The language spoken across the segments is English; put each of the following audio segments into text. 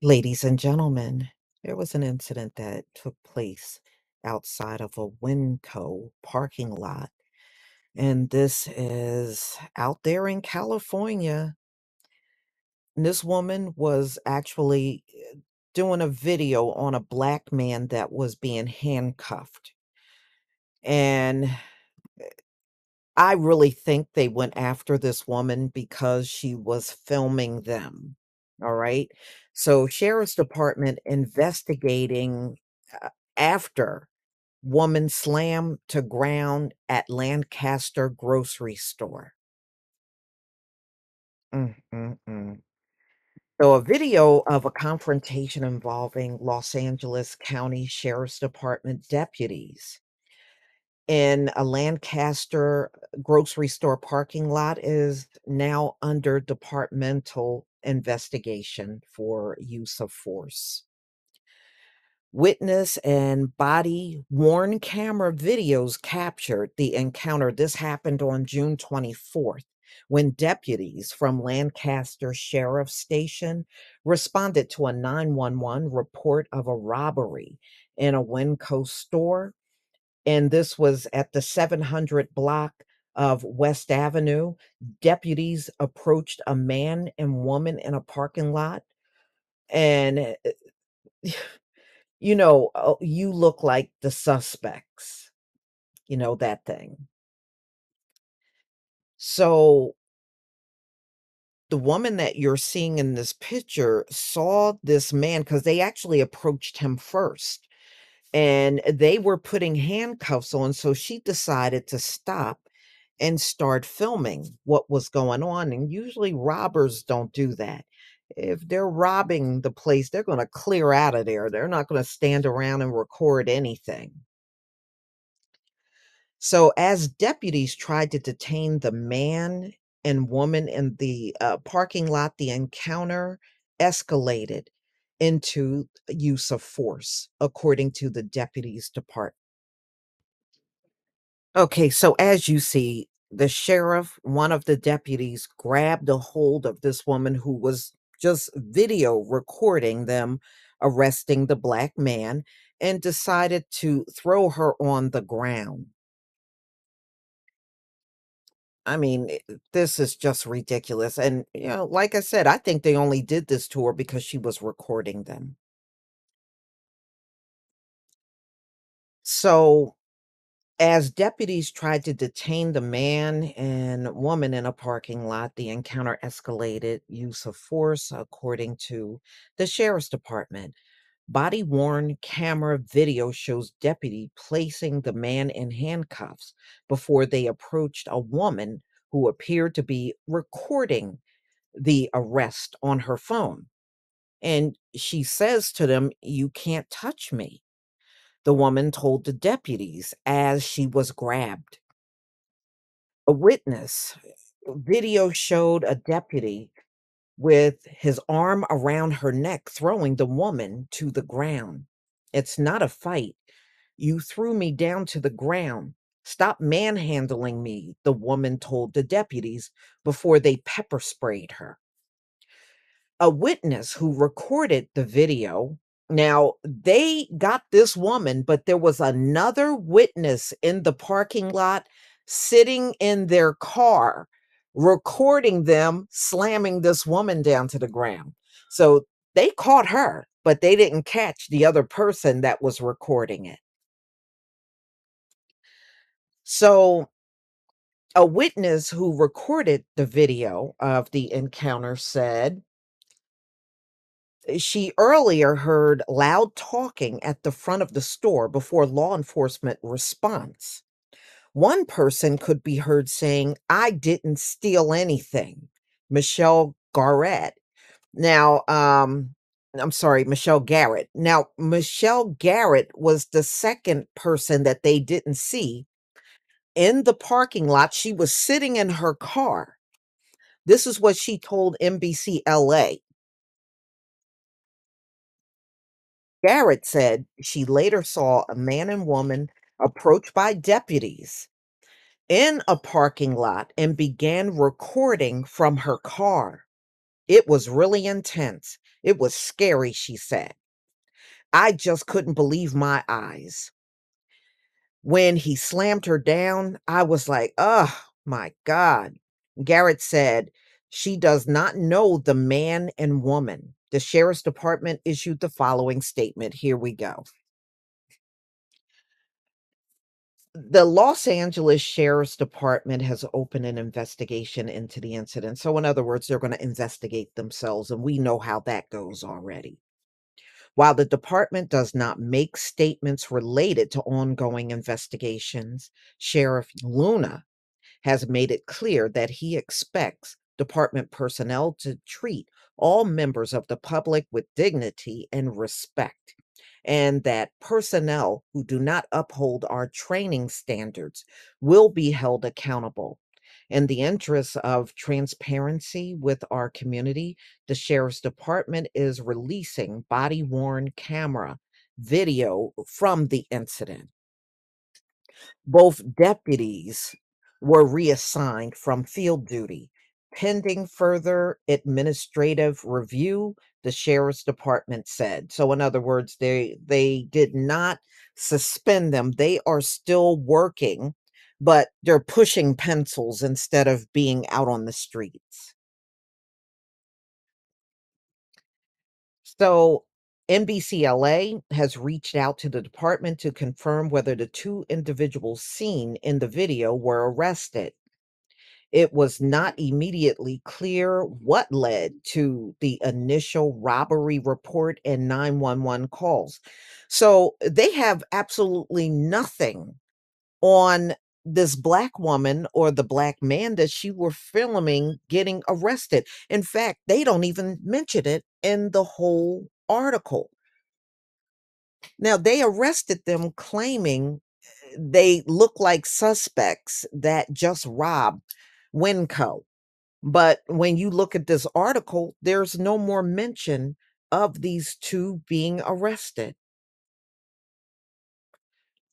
Ladies and gentlemen, there was an incident that took place outside of a Winco parking lot, and this is out there in California. And this woman was actually doing a video on a black man that was being handcuffed. And I really think they went after this woman because she was filming them. All right. So, Sheriff's Department investigating after woman slammed to ground at Lancaster grocery store. Mm, mm, mm. So, a video of a confrontation involving Los Angeles County Sheriff's Department deputies in a Lancaster grocery store parking lot is now under departmental investigation for use of force. Witness and body worn camera videos captured the encounter. This happened on June 24th when deputies from Lancaster Sheriff's Station responded to a 911 report of a robbery in a Winco store. And this was at the 700 block of West Avenue. Deputies approached a man and woman in a parking lot. And you look like the suspects, that thing. So the woman that you're seeing in this picture saw this man because they actually approached him first and they were putting handcuffs on. So she decided to stop and start filming what was going on. And usually robbers don't do that. If they're robbing the place, they're going to clear out of there. They're not going to stand around and record anything. So, as deputies tried to detain the man and woman in the parking lot, the encounter escalated into use of force, according to the deputies' department. Okay, so as you see, the sheriff, one of the deputies, grabbed a hold of this woman who was just video recording them arresting the black man and decided to throw her on the ground. I mean, this is just ridiculous. And, like I said, I think they only did this to her because she was recording them. So, as deputies tried to detain the man and woman in a parking lot, the encounter escalated use of force, according to the sheriff's department. Body worn camera video shows deputy placing the man in handcuffs before they approached a woman who appeared to be recording the arrest on her phone. And she says to them, "You can't touch me," the woman told the deputies as she was grabbed. A witness video showed a deputy with his arm around her neck, throwing the woman to the ground. "It's not a fight. You threw me down to the ground. Stop manhandling me," the woman told the deputies before they pepper sprayed her. A witness who recorded the video. Now, they got this woman, but there was another witness in the parking lot sitting in their car recording them slamming this woman down to the ground. So they caught her, but they didn't catch the other person that was recording it. So a witness who recorded the video of the encounter said she earlier heard loud talking at the front of the store before law enforcement response. One person could be heard saying, "I didn't steal anything." Michelle Garrett. Now, I'm sorry, Michelle Garrett. Now, Michelle Garrett was the second person that they didn't see in the parking lot. She was sitting in her car. This is what she told NBC LA. Garrett said she later saw a man and woman approached by deputies in a parking lot and began recording from her car. It was really intense. It was scary, she said. I just couldn't believe my eyes. When he slammed her down, I was like, oh my God. Garrett said, she does not know the man and woman. The sheriff's department issued the following statement. Here we go. The Los Angeles Sheriff's Department has opened an investigation into the incident. So, in other words, they're going to investigate themselves, and we know how that goes already. While the department does not make statements related to ongoing investigations, Sheriff Luna has made it clear that he expects department personnel to treat all members of the public with dignity and respect, and that personnel who do not uphold our training standards will be held accountable. In the interest of transparency with our community, the Sheriff's Department is releasing body worn camera video from the incident. Both deputies were reassigned from field duty. Pending further administrative review, the sheriff's department said. So in other words, they did not suspend them. They are still working, but they're pushing pencils instead of being out on the streets. So NBCLA has reached out to the department to confirm whether the two individuals seen in the video were arrested. It was not immediately clear what led to the initial robbery report and 911 calls. So they have absolutely nothing on this black woman or the black man that she were filming getting arrested. In fact, they don't even mention it in the whole article. Now, they arrested them claiming they look like suspects that just robbed Winco. But when you look at this article, there's no more mention of these two being arrested.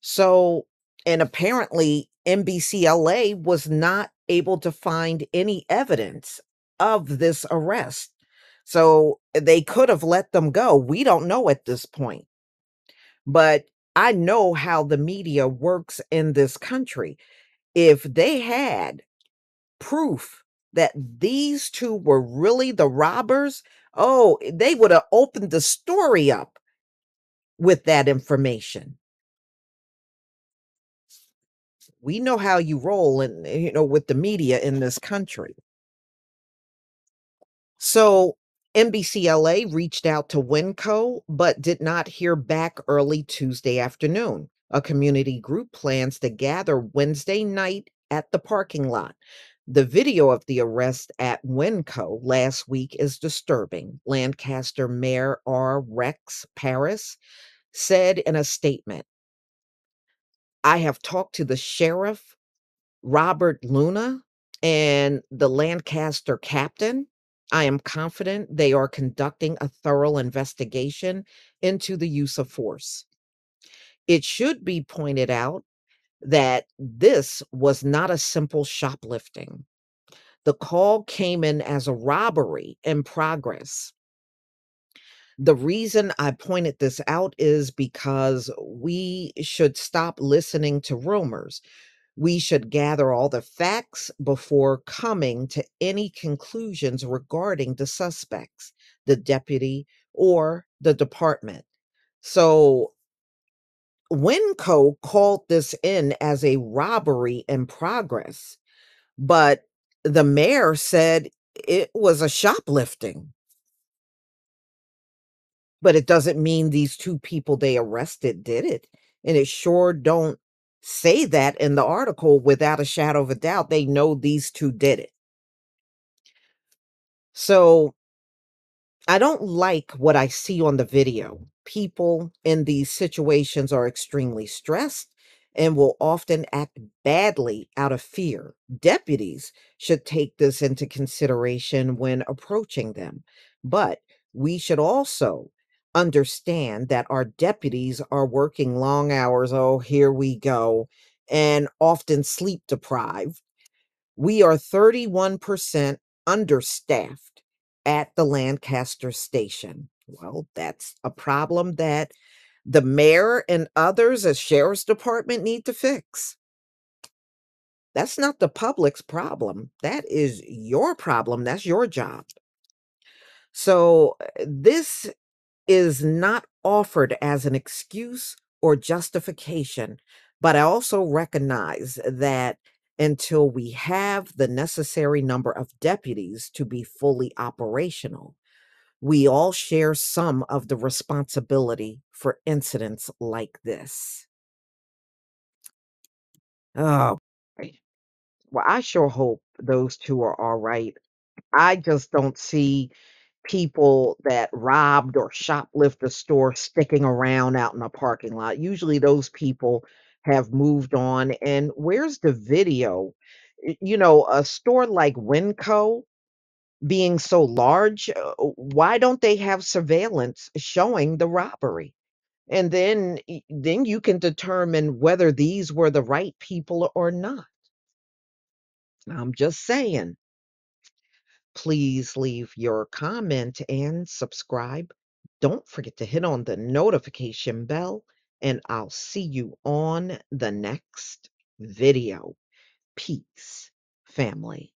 So, and apparently NBCLA was not able to find any evidence of this arrest. So they could have let them go. We don't know at this point. But I know how the media works in this country. If they had proof that these two were really the robbers, oh, they would have opened the story up with that information. We know how you roll and with the media in this country. So NBCLA reached out to Winco, but did not hear back early Tuesday afternoon. A community group plans to gather Wednesday night at the parking lot. The video of the arrest at Winco last week is disturbing. Lancaster Mayor R. Rex Paris said in a statement, I have talked to the sheriff, Robert Luna, and the Lancaster captain. I am confident they are conducting a thorough investigation into the use of force. It should be pointed out that this was not a simple shoplifting. The call came in as a robbery in progress. The reason I pointed this out is because we should stop listening to rumors. We should gather all the facts before coming to any conclusions regarding the suspects, the deputy, or the department. So Winco called this in as a robbery in progress, but the mayor said it was a shoplifting. But it doesn't mean these two people they arrested did it. And it sure don't say that in the article without a shadow of a doubt. They know these two did it. So I don't like what I see on the video. People in these situations are extremely stressed and will often act badly out of fear. Deputies should take this into consideration when approaching them. But we should also understand that our deputies are working long hours. Oh, here we go. And often sleep deprived. We are 31% understaffed at the Lancaster station. Well, that's a problem that the mayor and others as sheriff's department need to fix. That's not the public's problem. That is your problem. That's your job. So, this is not offered as an excuse or justification, but I also recognize that until we have the necessary number of deputies to be fully operational, we all share some of the responsibility for incidents like this. Oh, boy. Well, I sure hope those two are all right. I just don't see people that robbed or shoplift a store sticking around out in a parking lot. Usually those people have moved on. And where's the video? A store like Winco being so large, why don't they have surveillance showing the robbery? And then you can determine whether these were the right people or not. I'm just saying. Please leave your comment and subscribe. Don't forget to hit on the notification bell, and I'll see you on the next video. Peace, family.